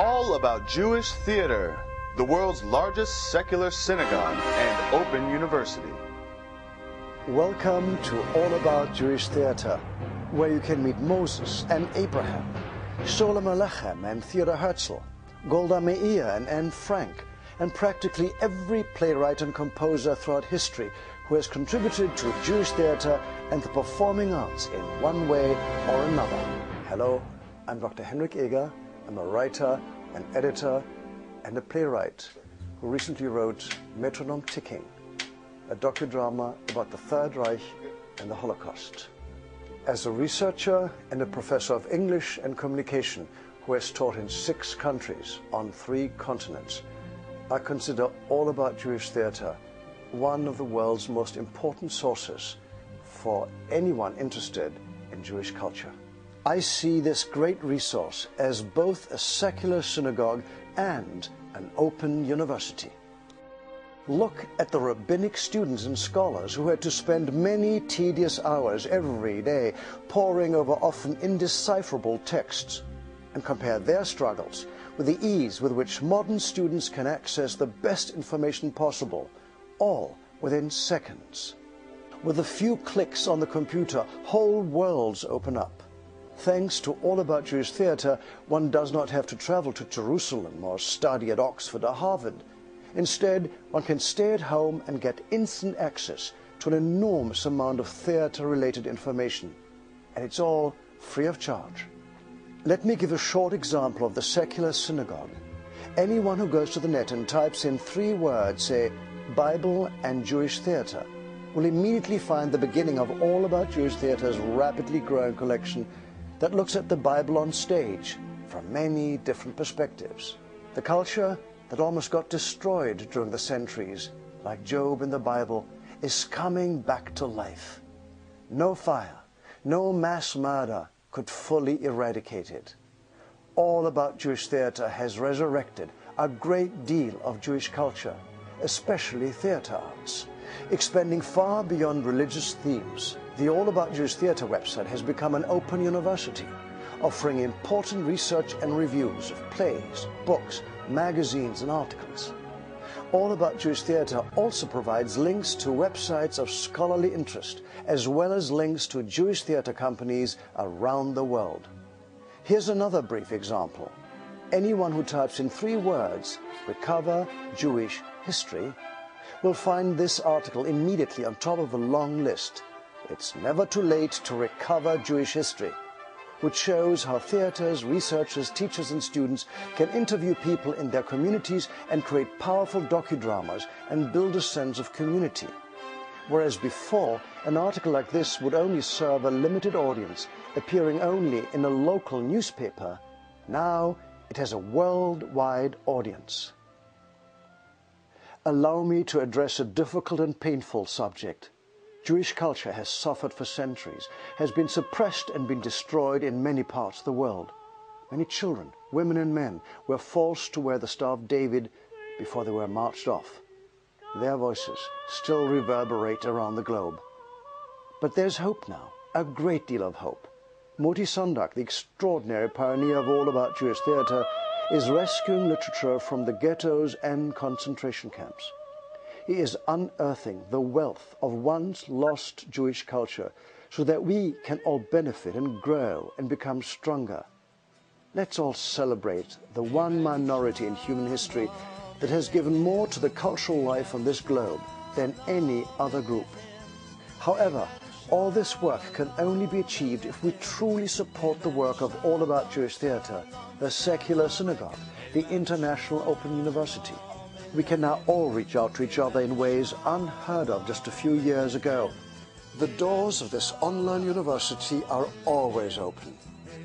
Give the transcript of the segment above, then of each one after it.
All About Jewish Theater, the world's largest secular synagogue and open university. Welcome to All About Jewish Theater, where you can meet Moses and Abraham, Sholem Aleichem and Theodor Herzl, Golda Meir and Anne Frank, and practically every playwright and composer throughout history who has contributed to Jewish theater and the performing arts in one way or another. Hello, I'm Dr. Henrik Eger. I'm a writer, an editor, and a playwright who recently wrote Metronome Ticking, a docudrama about the Third Reich and the Holocaust. As a researcher and a professor of English and communication who has taught in 6 countries on 3 continents, I consider All About Jewish Theater one of the world's most important sources for anyone interested in Jewish culture. I see this great resource as both a secular synagogue and an open university. Look at the rabbinic students and scholars who had to spend many tedious hours every day poring over often indecipherable texts, and compare their struggles with the ease with which modern students can access the best information possible, all within seconds. With a few clicks on the computer, whole worlds open up. Thanks to All About Jewish Theater, one does not have to travel to Jerusalem or study at Oxford or Harvard. Instead, one can stay at home and get instant access to an enormous amount of theater-related information. And it's all free of charge. Let me give a short example of the secular synagogue. Anyone who goes to the net and types in 3 words, say, Bible and Jewish theater, will immediately find the beginning of All About Jewish Theater's rapidly growing collection that looks at the Bible on stage from many different perspectives. The culture that almost got destroyed during the centuries, like Job in the Bible, is coming back to life. No fire, no mass murder could fully eradicate it. All About Jewish Theater has resurrected a great deal of Jewish culture, especially theater arts, expanding far beyond religious themes. The All About Jewish Theater website has become an open university, offering important research and reviews of plays, books, magazines, and articles. All About Jewish Theater also provides links to websites of scholarly interest, as well as links to Jewish theater companies around the world. Here's another brief example. Anyone who types in 3 words, Recover Jewish History, will find this article immediately on top of a long list. It's never too late to recover Jewish history, which shows how theaters, researchers, teachers and students can interview people in their communities and create powerful docudramas and build a sense of community. Whereas before, an article like this would only serve a limited audience, appearing only in a local newspaper, now it has a worldwide audience. Allow me to address a difficult and painful subject. Jewish culture has suffered for centuries, has been suppressed and been destroyed in many parts of the world. Many children, women and men were forced to wear the Star of David before they were marched off. Their voices still reverberate around the globe. But there's hope now, a great deal of hope. Moti Sondag, the extraordinary pioneer of All About Jewish Theater, is rescuing literature from the ghettos and concentration camps. He is unearthing the wealth of once lost Jewish culture so that we can all benefit and grow and become stronger. Let's all celebrate the one minority in human history that has given more to the cultural life on this globe than any other group. However, all this work can only be achieved if we truly support the work of All About Jewish Theater, the secular synagogue, the international open university. We can now all reach out to each other in ways unheard of just a few years ago. The doors of this online university are always open.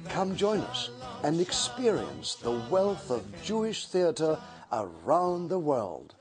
Come join us and experience the wealth of Jewish theater around the world.